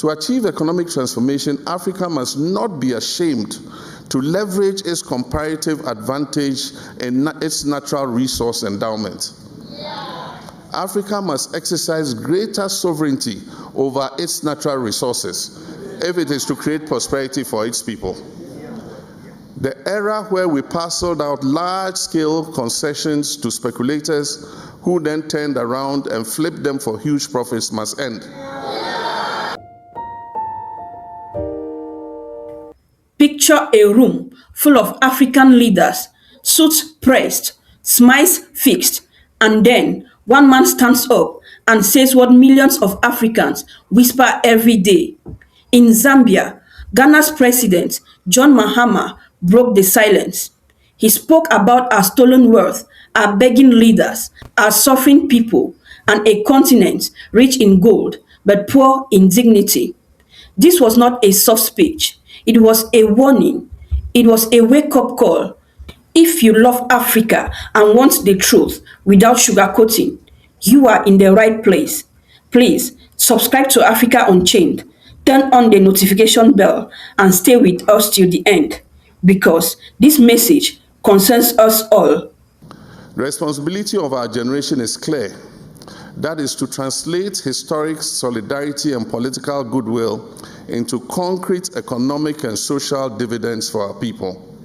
To achieve economic transformation, Africa must not be ashamed to leverage its comparative advantage in its natural resource endowment. Africa must exercise greater sovereignty over its natural resources if it is to create prosperity for its people. The era where we parceled out large-scale concessions to speculators who then turned around and flipped them for huge profits must end. Picture a room full of African leaders, suits pressed, smiles fixed, and then one man stands up and says what millions of Africans whisper every day. In Zambia, Ghana's president, John Mahama, broke the silence. He spoke about our stolen wealth, our begging leaders, our suffering people, and a continent rich in gold but poor in dignity. This was not a soft speech. It was a warning. It was a wake-up call. If you love Africa and want the truth without sugarcoating, you are in the right place. Please subscribe to Africa Unchained, turn on the notification bell, and stay with us till the end, because this message concerns us all. The responsibility of our generation is clear. That is to translate historic solidarity and political goodwill into concrete economic and social dividends for our people.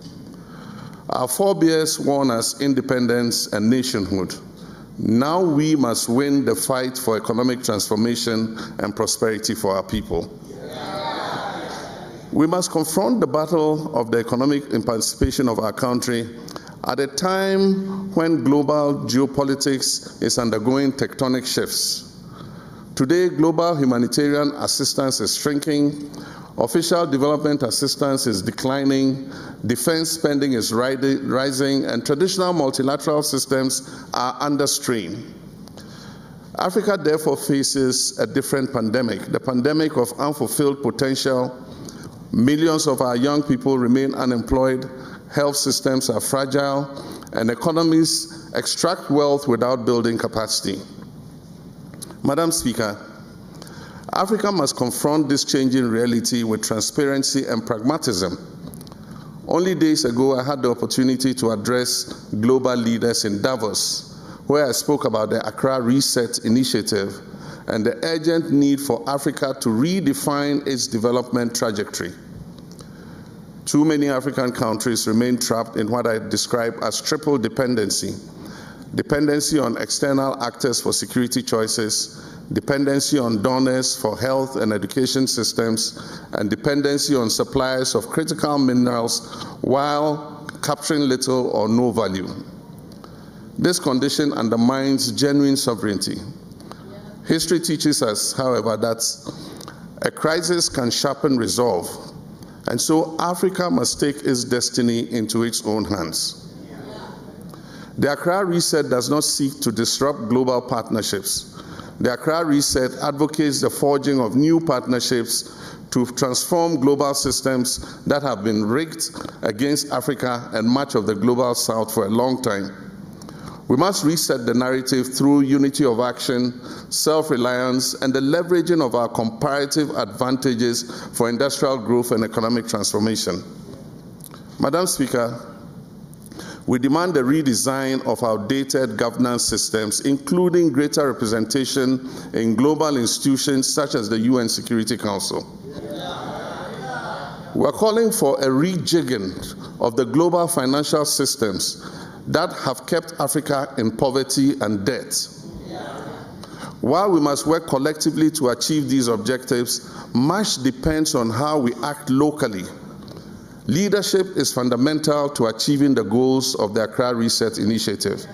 Our forebears won us independence and nationhood. Now we must win the fight for economic transformation and prosperity for our people. We must confront the battle of the economic emancipation of our country at a time when global geopolitics is undergoing tectonic shifts. Today, global humanitarian assistance is shrinking, official development assistance is declining, defense spending is rising, and traditional multilateral systems are under strain. Africa therefore faces a different pandemic, the pandemic of unfulfilled potential. Millions of our young people remain unemployed, health systems are fragile, and economies extract wealth without building capacity. Madam Speaker, Africa must confront this changing reality with transparency and pragmatism. Only days ago, I had the opportunity to address global leaders in Davos, where I spoke about the Accra Reset Initiative and the urgent need for Africa to redefine its development trajectory. Too many African countries remain trapped in what I describe as triple dependency. Dependency on external actors for security choices, dependency on donors for health and education systems, and dependency on suppliers of critical minerals while capturing little or no value. This condition undermines genuine sovereignty. History teaches us, however, that a crisis can sharpen resolve, and so Africa must take its destiny into its own hands. The Accra Reset does not seek to disrupt global partnerships. The Accra Reset advocates the forging of new partnerships to transform global systems that have been rigged against Africa and much of the global South for a long time. We must reset the narrative through unity of action, self-reliance, and the leveraging of our comparative advantages for industrial growth and economic transformation. Madam Speaker, we demand the redesign of outdated governance systems, including greater representation in global institutions such as the UN Security Council. We are calling for a rejigging of the global financial systems that have kept Africa in poverty and debt. While we must work collectively to achieve these objectives, much depends on how we act locally. Leadership is fundamental to achieving the goals of the Accra Reset Initiative.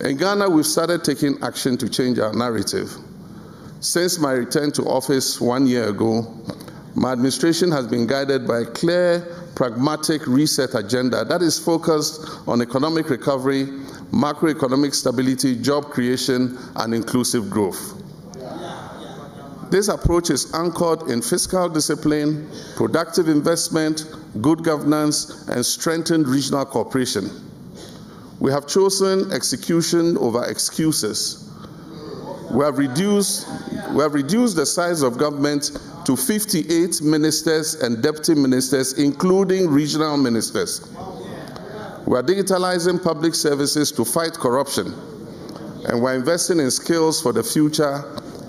In Ghana, we've started taking action to change our narrative. Since my return to office 1 year ago, my administration has been guided by a clear, pragmatic reset agenda that is focused on economic recovery, macroeconomic stability, job creation, and inclusive growth. This approach is anchored in fiscal discipline, productive investment, good governance, and strengthened regional cooperation. We have chosen execution over excuses. We have reduced We have reduced the size of government to 58 ministers and deputy ministers, including regional ministers. We are digitalizing public services to fight corruption, and we're investing in skills for the future,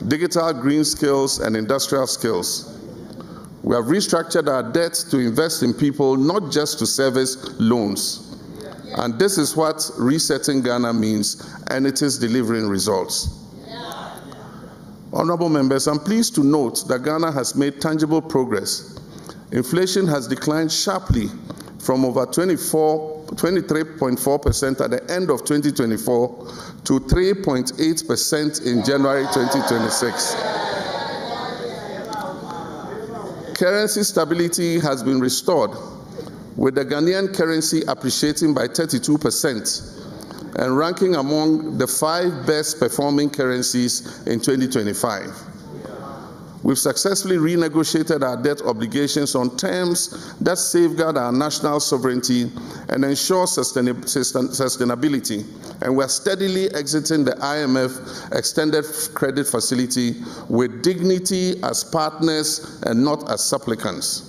digital green skills and industrial skills. We have restructured our debt to invest in people, not just to service loans. And this is what resetting Ghana means, and it is delivering results. Honorable members, I'm pleased to note that Ghana has made tangible progress. Inflation has declined sharply from over 23.4% at the end of 2024 to 3.8% in January 2026. Currency stability has been restored, with the Ghanaian currency appreciating by 32% and ranking among the 5 best performing currencies in 2025. We've successfully renegotiated our debt obligations on terms that safeguard our national sovereignty and ensure sustainability, and we're steadily exiting the IMF extended credit facility with dignity as partners and not as supplicants.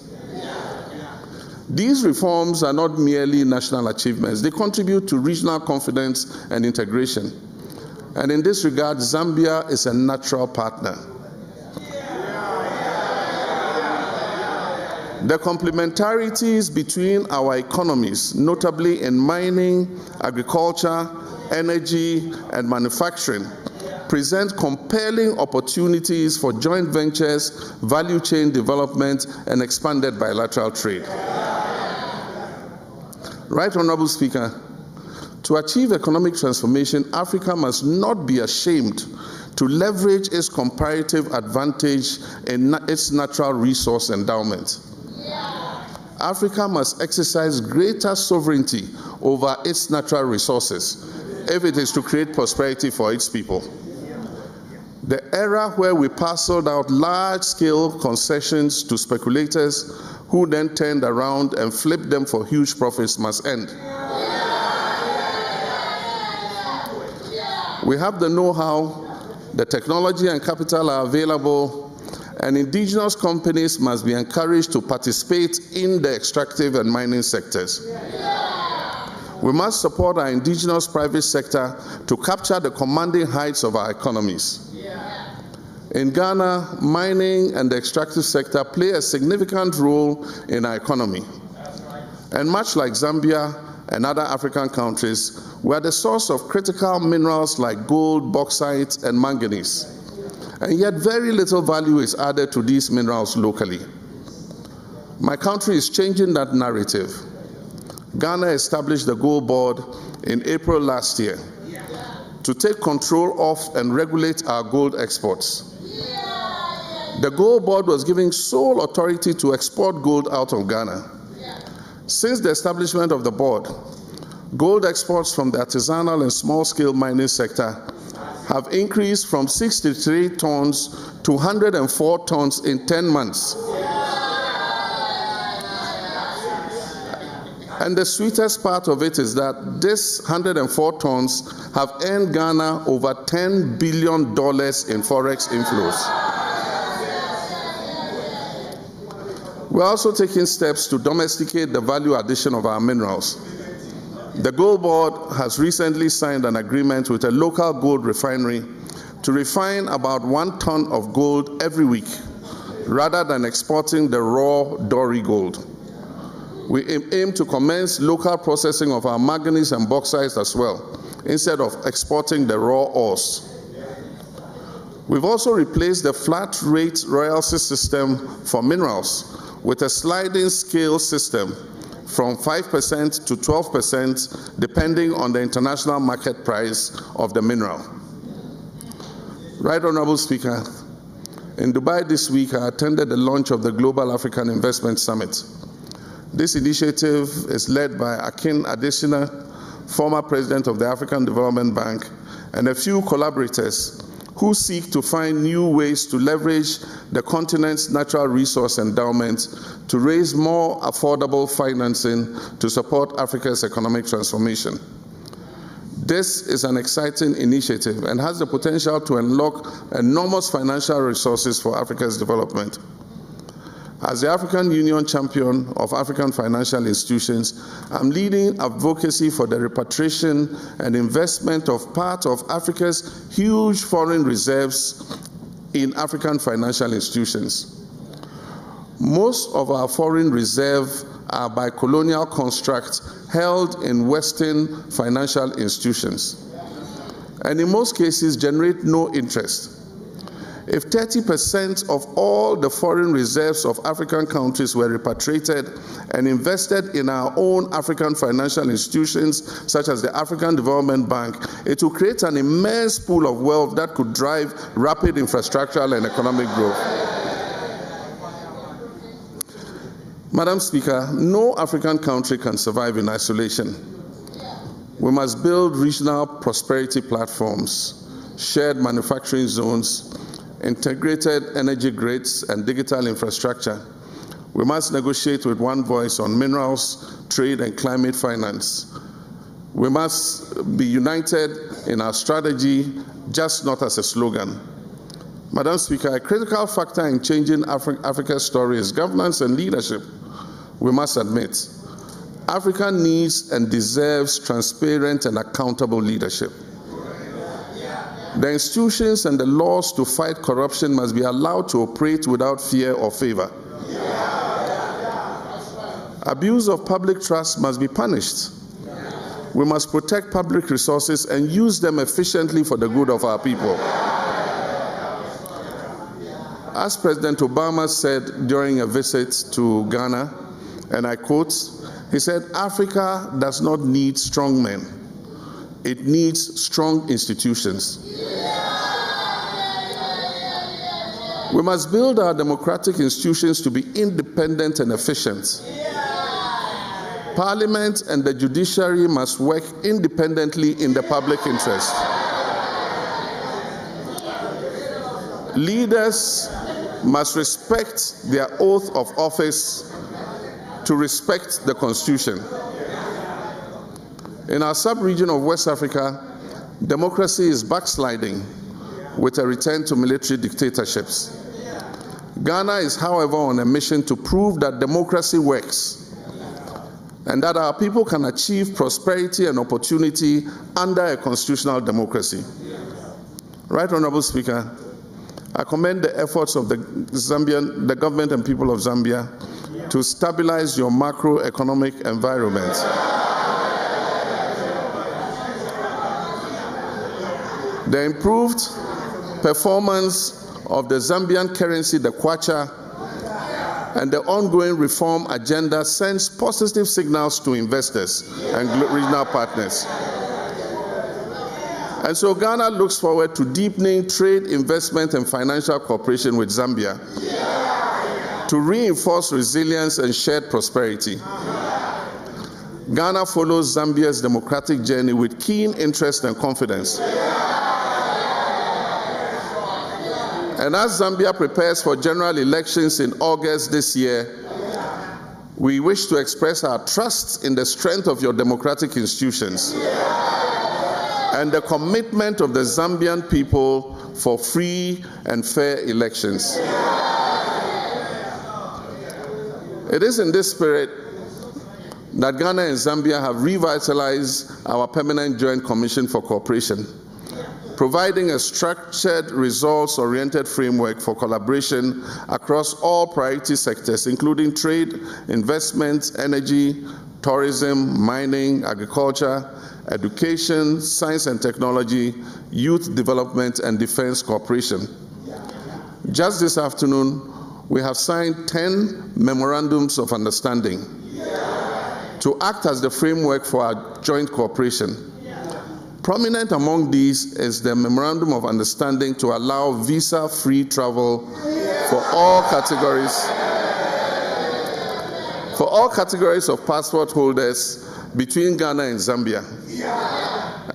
These reforms are not merely national achievements. They contribute to regional confidence and integration. And in this regard, Zambia is a natural partner. The complementarities between our economies, notably in mining, agriculture, energy, and manufacturing, present compelling opportunities for joint ventures, value chain development, and expanded bilateral trade. Right, Honorable Speaker, to achieve economic transformation, Africa must not be ashamed to leverage its comparative advantage in its natural resource endowment. Africa must exercise greater sovereignty over its natural resources if it is to create prosperity for its people. The era where we parceled out large-scale concessions to speculators who then turned around and flipped them for huge profits must end. We have the know-how, the technology and capital are available, and indigenous companies must be encouraged to participate in the extractive and mining sectors. We must support our indigenous private sector to capture the commanding heights of our economies. In Ghana, mining and the extractive sector play a significant role in our economy. And much like Zambia and other African countries, we are the source of critical minerals like gold, bauxite, and manganese. And yet very little value is added to these minerals locally. My country is changing that narrative. Ghana established the Gold Board in April last year to take control of and regulate our gold exports. The Gold Board was given sole authority to export gold out of Ghana. Since the establishment of the board, gold exports from the artisanal and small-scale mining sector have increased from 63 tons to 104 tons in 10 months. And the sweetest part of it is that this 104 tons have earned Ghana over $10 billion in forex inflows. We're also taking steps to domesticate the value addition of our minerals. The Gold Board has recently signed an agreement with a local gold refinery to refine about 1 ton of gold every week, rather than exporting the raw Dory gold. We aim to commence local processing of our manganese and bauxite as well, instead of exporting the raw ores. We've also replaced the flat rate royalty system for minerals with a sliding scale system from 5% to 12%, depending on the international market price of the mineral. Right, Honorable Speaker, in Dubai this week, I attended the launch of the Global African Investment Summit. This initiative is led by Akin Adesina, former president of the African Development Bank, and a few collaborators who seek to find new ways to leverage the continent's natural resource endowment to raise more affordable financing to support Africa's economic transformation. This is an exciting initiative and has the potential to unlock enormous financial resources for Africa's development. As the African Union champion of African financial institutions, I'm leading advocacy for the repatriation and investment of part of Africa's huge foreign reserves in African financial institutions. Most of our foreign reserves are by colonial construct held in Western financial institutions, and in most cases generate no interest. If 30% of all the foreign reserves of African countries were repatriated and invested in our own African financial institutions, such as the African Development Bank, it will create an immense pool of wealth that could drive rapid infrastructural and economic growth. Madam Speaker, no African country can survive in isolation. We must build regional prosperity platforms, shared manufacturing zones, integrated energy grids, and digital infrastructure. We must negotiate with one voice on minerals, trade, and climate finance. We must be united in our strategy, just not as a slogan. Madam Speaker, a critical factor in changing Africa's story is governance and leadership. We must admit, Africa needs and deserves transparent and accountable leadership. The institutions and the laws to fight corruption must be allowed to operate without fear or favor. Abuse of public trust must be punished. We must protect public resources and use them efficiently for the good of our people. As President Obama said during a visit to Ghana, and I quote, he said, "Africa does not need strong men. It needs strong institutions." We must build our democratic institutions to be independent and efficient. Parliament and the judiciary must work independently in the public interest. Leaders must respect their oath of office to respect the Constitution. In our sub-region of West Africa, democracy is backsliding with a return to military dictatorships. Ghana is, however, on a mission to prove that democracy works and that our people can achieve prosperity and opportunity under a constitutional democracy. Right, Honorable Speaker, I commend the efforts of the government and people of Zambia to stabilize your macroeconomic environment. The improved performance of the Zambian currency, the kwacha, and the ongoing reform agenda sends positive signals to investors and regional partners. And so Ghana looks forward to deepening trade, investment, and financial cooperation with Zambia to reinforce resilience and shared prosperity. Ghana follows Zambia's democratic journey with keen interest and confidence. And as Zambia prepares for general elections in August this year, we wish to express our trust in the strength of your democratic institutions and the commitment of the Zambian people for free and fair elections. It is in this spirit that Ghana and Zambia have revitalized our Permanent Joint Commission for Cooperation, providing a structured, results-oriented framework for collaboration across all priority sectors, including trade, investment, energy, tourism, mining, agriculture, education, science and technology, youth development, and defense cooperation. Just this afternoon, we have signed 10 memorandums of understanding to act as the framework for our joint cooperation. Prominent among these is the Memorandum of Understanding to allow visa-free travel for all categories of passport holders between Ghana and Zambia.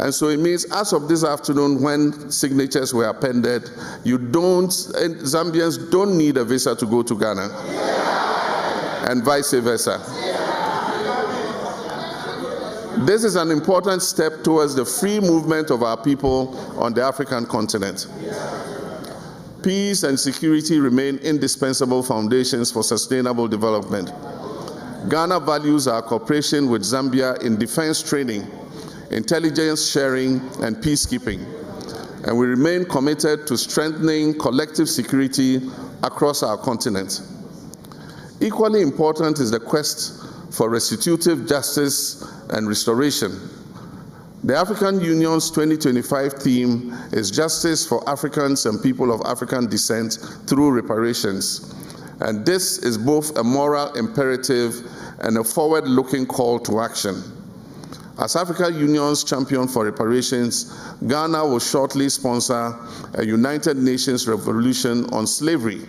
And so it means as of this afternoon, when signatures were appended, Zambians don't need a visa to go to Ghana, and vice versa. This is an important step towards the free movement of our people on the African continent. Peace and security remain indispensable foundations for sustainable development. Ghana values our cooperation with Zambia in defense training, intelligence sharing, and peacekeeping, and we remain committed to strengthening collective security across our continent. Equally important is the quest for restitutive justice and restoration. The African Union's 2025 theme is Justice for Africans and People of African Descent through Reparations. And this is both a moral imperative and a forward-looking call to action. As African Union's champion for reparations, Ghana will shortly sponsor a United Nations resolution on slavery.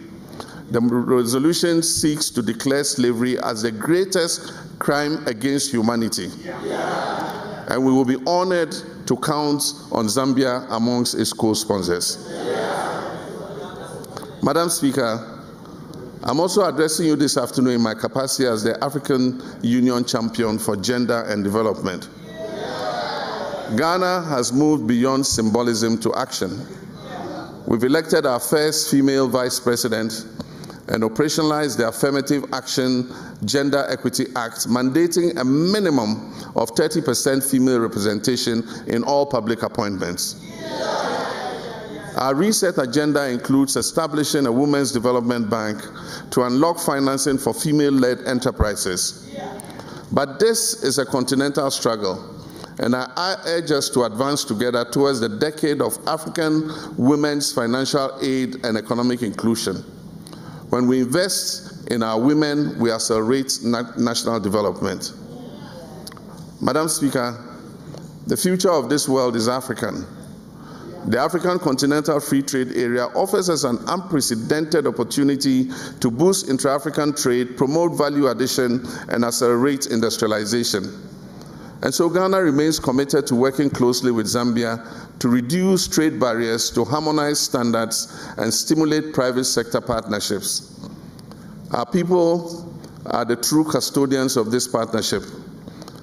The resolution seeks to declare slavery as the greatest crime against humanity. And we will be honored to count on Zambia amongst its co-sponsors. Madam Speaker, I'm also addressing you this afternoon in my capacity as the African Union champion for gender and development. Ghana has moved beyond symbolism to action. We've elected our first female vice president and operationalized the Affirmative Action Gender Equity Act, mandating a minimum of 30% female representation in all public appointments. Our reset agenda includes establishing a women's development bank to unlock financing for female-led enterprises. But this is a continental struggle, and I urge us to advance together towards the decade of African women's financial aid and economic inclusion. When we invest in our women, we accelerate national development. Madam Speaker, the future of this world is African. The African Continental Free Trade Area offers us an unprecedented opportunity to boost intra-African trade, promote value addition, and accelerate industrialization. And so Ghana remains committed to working closely with Zambia to reduce trade barriers, to harmonize standards, and stimulate private sector partnerships. Our people are the true custodians of this partnership.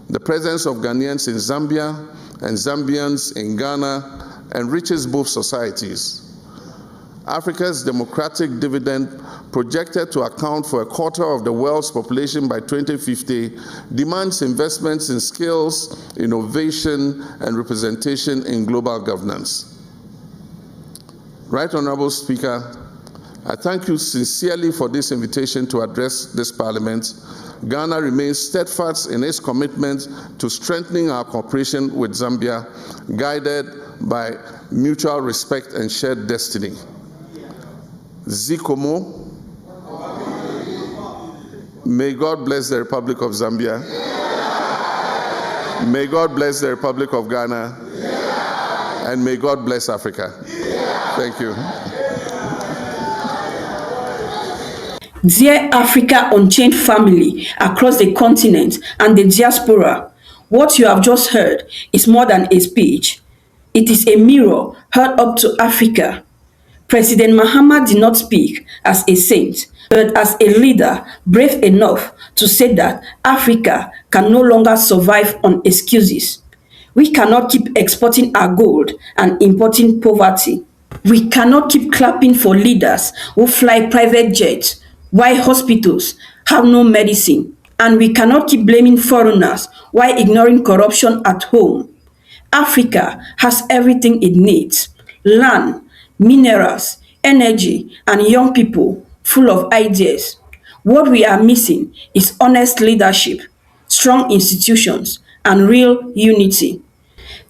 The presence of Ghanaians in Zambia and Zambians in Ghana enriches both societies. Africa's democratic dividend, projected to account for a quarter of the world's population by 2050, demands investments in skills, innovation, and representation in global governance. Right Honorable Speaker, I thank you sincerely for this invitation to address this Parliament. Ghana remains steadfast in its commitment to strengthening our cooperation with Zambia, guided by mutual respect and shared destiny. Zikomo. May God bless the Republic of Zambia. May God bless the Republic of Ghana. And may God bless Africa. Thank you. Dear Africa Unchained family across the continent and the diaspora, what you have just heard is more than a speech. It is a mirror held up to Africa. President Mahama did not speak as a saint, but as a leader brave enough to say that Africa can no longer survive on excuses. We cannot keep exporting our gold and importing poverty. We cannot keep clapping for leaders who fly private jets while hospitals have no medicine. And we cannot keep blaming foreigners while ignoring corruption at home. Africa has everything it needs: land, minerals, energy, and young people full of ideas. What we are missing is honest leadership, strong institutions, and real unity.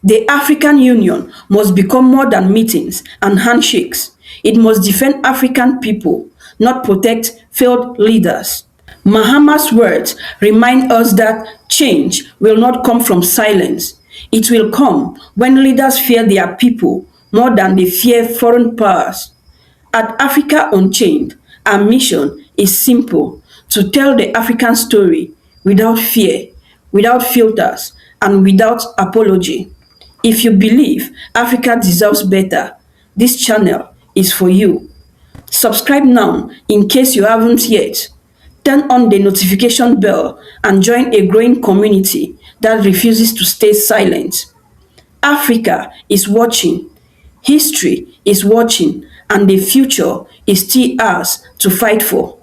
The African Union must become more than meetings and handshakes. It must defend African people, not protect failed leaders. Mahama's words remind us that change will not come from silence. It will come when leaders fear their people more than they fear foreign powers. At Africa Unchained, our mission is simple: to tell the African story without fear, without filters, and without apology. If you believe Africa deserves better, this channel is for you. Subscribe now in case you haven't yet. Turn on the notification bell and join a growing community that refuses to stay silent. Africa is watching, history is watching, and the future is still ours to fight for.